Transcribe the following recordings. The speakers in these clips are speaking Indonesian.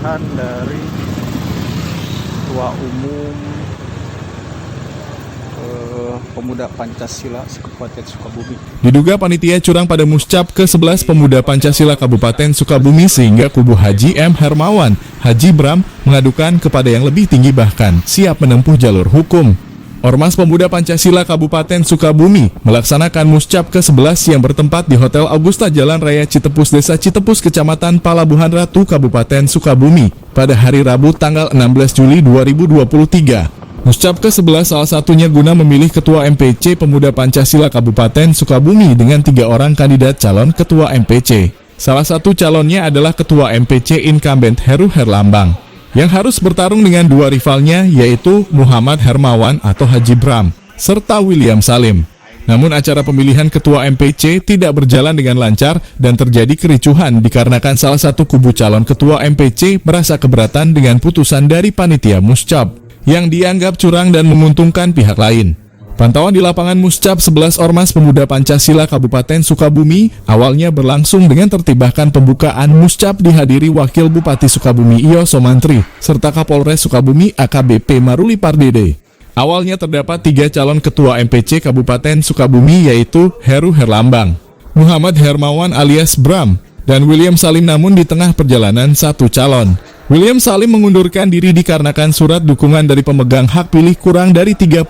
arahan dari Ketua Umum Pemuda Pancasila Kabupaten Sukabumi. Diduga panitia curang pada Muscap ke-11 Pemuda Pancasila Kabupaten Sukabumi sehingga kubu Haji M. Hermawan, Haji Bram mengadukan kepada yang lebih tinggi bahkan siap menempuh jalur hukum. Ormas Pemuda Pancasila Kabupaten Sukabumi melaksanakan Muscap ke-11 yang bertempat di Hotel Augusta Jalan Raya Citepus, Desa Citepus, Kecamatan Palabuhan Ratu, Kabupaten Sukabumi pada hari Rabu tanggal 16 Juli 2023. Muscap ke-11 salah satunya guna memilih Ketua MPC Pemuda Pancasila Kabupaten Sukabumi dengan 3 orang kandidat calon Ketua MPC. Salah satu calonnya adalah Ketua MPC incumbent Heru Herlambang, yang harus bertarung dengan 2 rivalnya yaitu Muhammad Hermawan atau Haji Bram, serta William Salim. Namun acara pemilihan Ketua MPC tidak berjalan dengan lancar dan terjadi kericuhan dikarenakan salah satu kubu calon Ketua MPC merasa keberatan dengan putusan dari panitia Muscap yang dianggap curang dan menguntungkan pihak lain. Pantauan di lapangan Muscap 11 Ormas Pemuda Pancasila Kabupaten Sukabumi awalnya berlangsung dengan tertibahkan pembukaan Muscap dihadiri Wakil Bupati Sukabumi Iyo Somantri serta Kapolres Sukabumi AKBP Maruli Pardede. Awalnya terdapat 3 calon Ketua MPC Kabupaten Sukabumi yaitu Heru Herlambang, Muhammad Hermawan alias Bram, dan William Salim, namun di tengah perjalanan satu calon, William Salim mengundurkan diri dikarenakan surat dukungan dari pemegang hak pilih kurang dari 30%.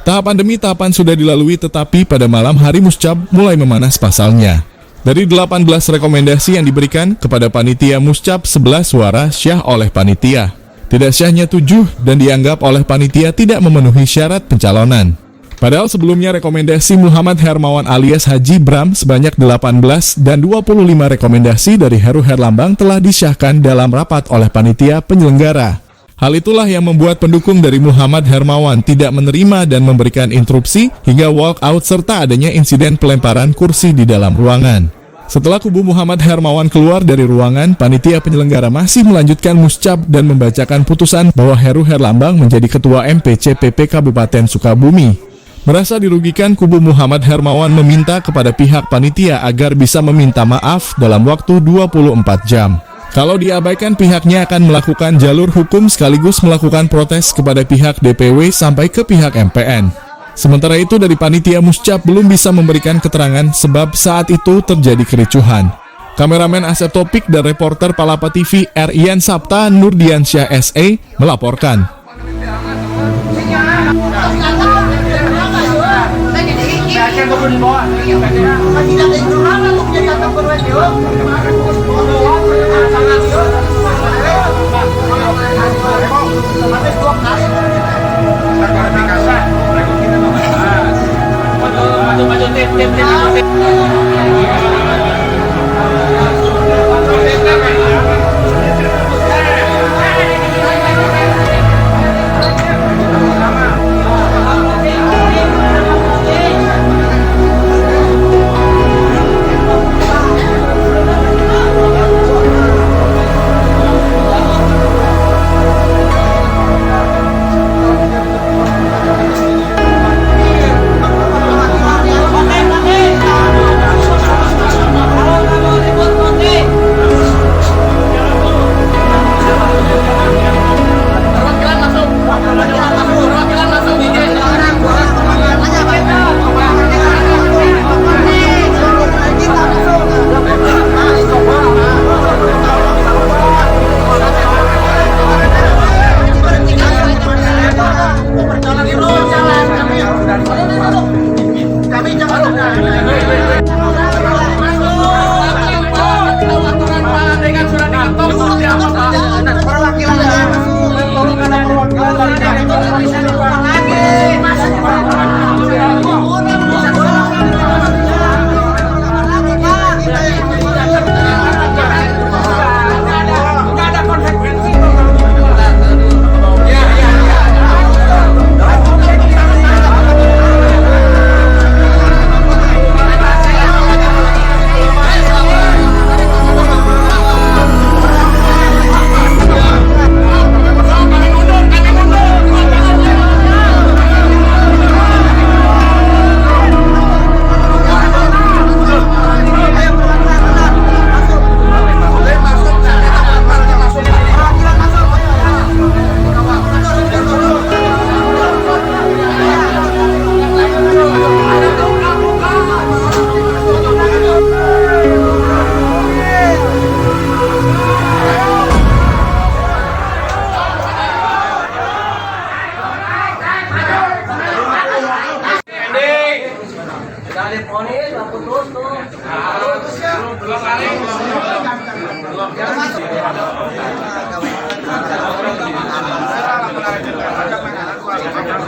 Tahapan demi tahapan sudah dilalui tetapi pada malam hari Muscap mulai memanas pasalnya. Dari 18 rekomendasi yang diberikan kepada panitia Muscap, 11 suara syah oleh panitia. Tidak syahnya 7 dan dianggap oleh panitia tidak memenuhi syarat pencalonan. Padahal sebelumnya rekomendasi Muhammad Hermawan alias Haji Bram sebanyak 18 dan 25 rekomendasi dari Heru Herlambang telah disyahkan dalam rapat oleh panitia penyelenggara. Hal itulah yang membuat pendukung dari Muhammad Hermawan tidak menerima dan memberikan instruksi hingga walk out serta adanya insiden pelemparan kursi di dalam ruangan. Setelah kubu Muhammad Hermawan keluar dari ruangan, panitia penyelenggara masih melanjutkan Muscap dan membacakan putusan bahwa Heru Herlambang menjadi Ketua MPC PP Kabupaten Sukabumi. Merasa dirugikan, kubu Muhammad Hermawan meminta kepada pihak panitia agar bisa meminta maaf dalam waktu 24 jam. Kalau diabaikan, pihaknya akan melakukan jalur hukum sekaligus melakukan protes kepada pihak DPW sampai ke pihak MPN. Sementara itu dari panitia Muscap belum bisa memberikan keterangan sebab saat itu terjadi kericuhan. Kameramen Asep Topik dan reporter Palapa TV Rian Sapta Nurdiansyah SE melaporkan.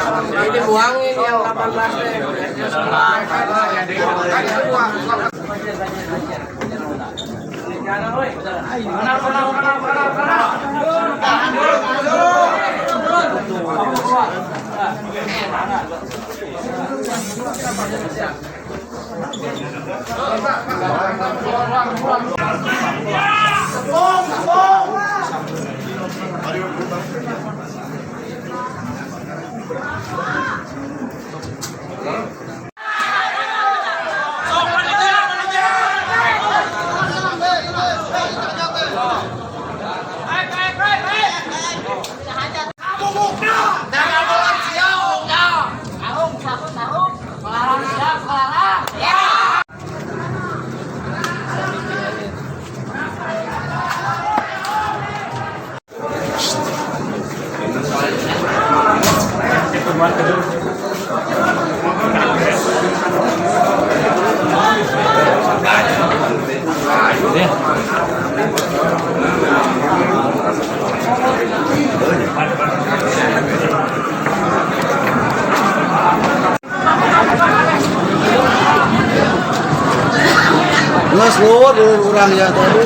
Ini buangin yang 18 deh. Nges lu orang ya tadi.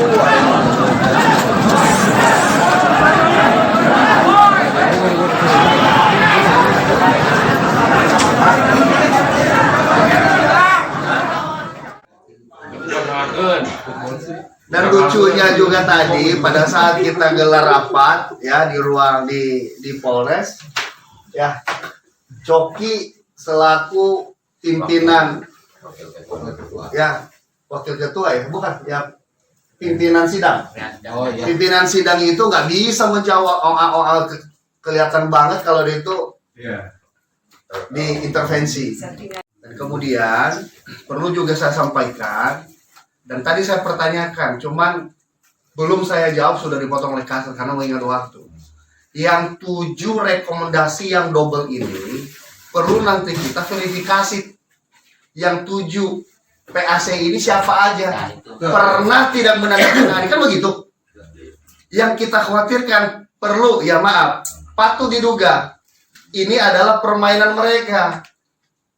Dan lucunya juga tadi pada saat kita gelar rapat ya di ruang di Polres ya, Coki selaku pimpinan ya, wakil ketua ya, bukan ya, pimpinan sidang. Pimpinan sidang itu nggak bisa menjawab oal kelihatan banget kalau dia itu diintervensi. Dan kemudian perlu juga saya sampaikan, dan tadi saya pertanyakan, cuman belum saya jawab sudah dipotong oleh kasar karena mengingat waktu. Yang 7 rekomendasi yang double ini perlu nanti kita verifikasi. Yang 7 PAC ini siapa aja, pernah tidak menandatangani, kan begitu. Yang kita khawatirkan perlu, ya maaf, patut diduga ini adalah permainan mereka,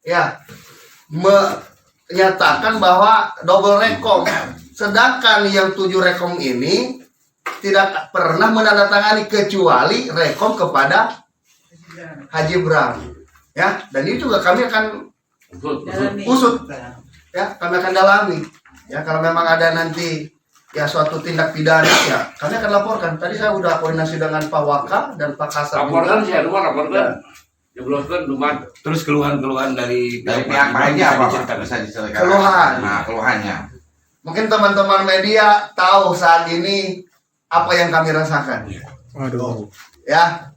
ya, menyatakan bahwa double rekom, sedangkan yang 7 rekom ini tidak pernah menandatangani kecuali rekom kepada Haji Bram, ya, dan ini juga kami akan usut. Ya, kami akan dalami. Ya, kalau memang ada nanti ya suatu tindak pidana ya, kami akan laporkan. Tadi saya udah koordinasi dengan Pak Waka dan Pak Kasar. Laporkan saya rumah laporkan. Jebloskan rumah. Terus keluhan-keluhan dari pihak lainnya apa? Bisa diselesaikan. Keluhan. Nah, keluhannya. Mungkin teman-teman media tahu saat ini apa yang kami rasakan. Waduh. Ya.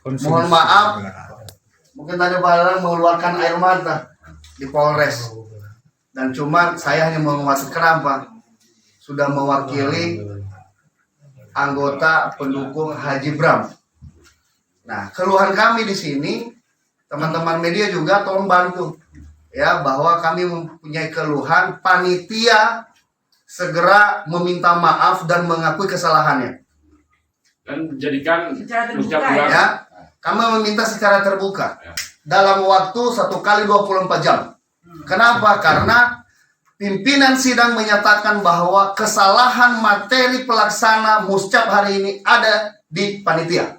Mohon maaf. Mungkin tadi Pak Darang mengeluarkan air mata di Polres. Dan cuman saya hanya mewakili, kenapa? Sudah mewakili anggota pendukung Haji Bram. Nah, keluhan kami di sini, teman-teman media juga tolong bantu ya, bahwa kami mempunyai keluhan, panitia segera meminta maaf dan mengakui kesalahannya. Dan jadikan terbuka, Ya, kami meminta secara terbuka dalam waktu 1 kali 24 jam. Kenapa? Karena pimpinan sidang menyatakan bahwa kesalahan materi pelaksana muscap hari ini ada di panitia.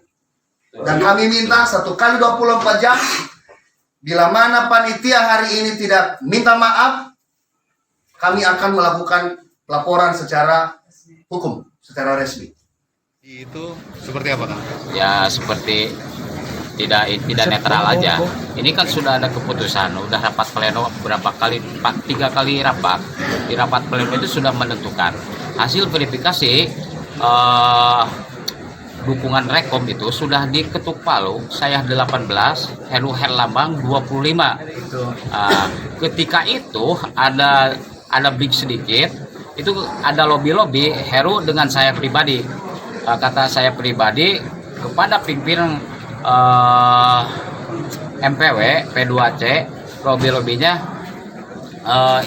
Dan kami minta 1 kali 24 jam, bila mana panitia hari ini tidak minta maaf, kami akan melakukan laporan secara hukum, secara resmi. itu seperti apa, Kang? Ya seperti tidak netral aja. Ini kan sudah ada keputusan, udah rapat pleno berapa kali, 3 kali rapat. Di rapat pleno itu sudah menentukan hasil verifikasi dukungan rekom itu sudah diketuk palu, saya 18, Heru Herlambang 25. Ketika itu ada big sedikit, itu ada lobby Heru dengan saya pribadi. Kata saya pribadi kepada pimpinan MPW P2C, lobby-lobbynya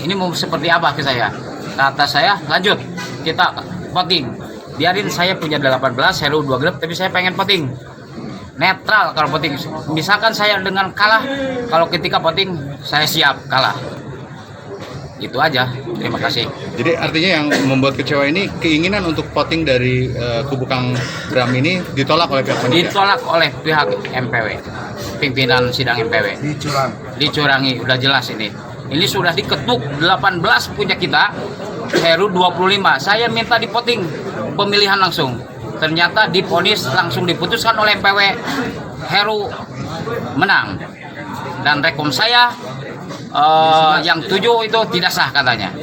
ini mau seperti apa ke saya. Kata saya, lanjut kita voting, biarin saya punya 18, Heru 2 grup, tapi saya pengen voting. netral kalau voting. Misalkan saya dengan kalah, kalau ketika voting saya siap kalah. Itu aja. Terima kasih. Jadi artinya yang membuat kecewa ini keinginan untuk voting dari kubu Kang Bram ini ditolak oleh pihak panitia. Ditolak oleh pihak MPW, pimpinan sidang MPW. Dicurangi, udah jelas ini. Ini sudah diketuk 18 punya kita, Heru 25. Saya minta di voting pemilihan langsung. Ternyata diponis langsung diputuskan oleh MPW, Heru menang. Dan rekom saya yang 7 itu tidak sah katanya.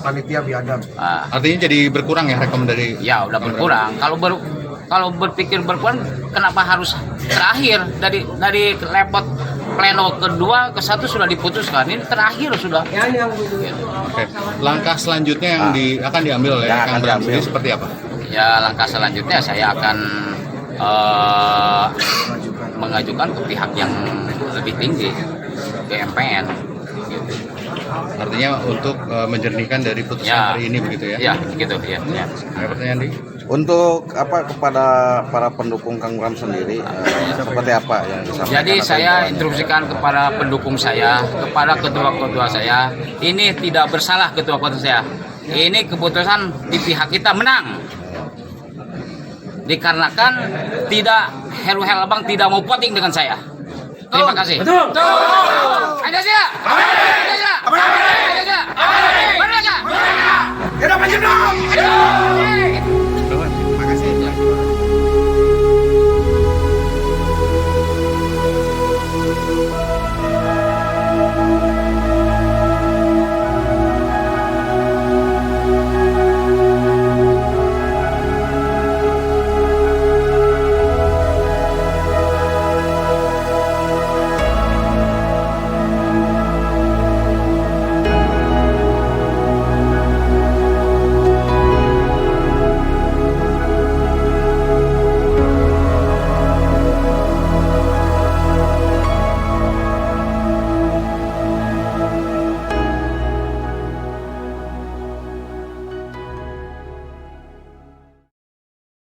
Panitia biadab. Artinya jadi berkurang ya rekom dari. Ya udah berkurang. Kalau berpikir berkurang, kenapa harus terakhir dari lepot pleno kedua ke 1 sudah diputuskan. Ini terakhir sudah. Oke. Langkah selanjutnya yang akan diambil oleh Kang Bram sendiri seperti apa? Ya langkah selanjutnya saya akan mengajukan ke pihak yang lebih tinggi, ke MPN. Artinya untuk menjernihkan dari putusan hari ini begitu ya? Ya, begitu ya. Ada pertanyaan di? Untuk kepada para pendukung Kang Bram sendiri seperti apa yang disampaikan? Jadi saya instruksikan kepada pendukung saya, kepada ketua-ketua saya, ini tidak bersalah ketua-ketua saya. Ini keputusan di pihak kita menang. Dikarenakan Heru Herlambang tidak mau voting dengan saya. Terima kasih. Betul. Ada sih. Ada sih. Ada sih.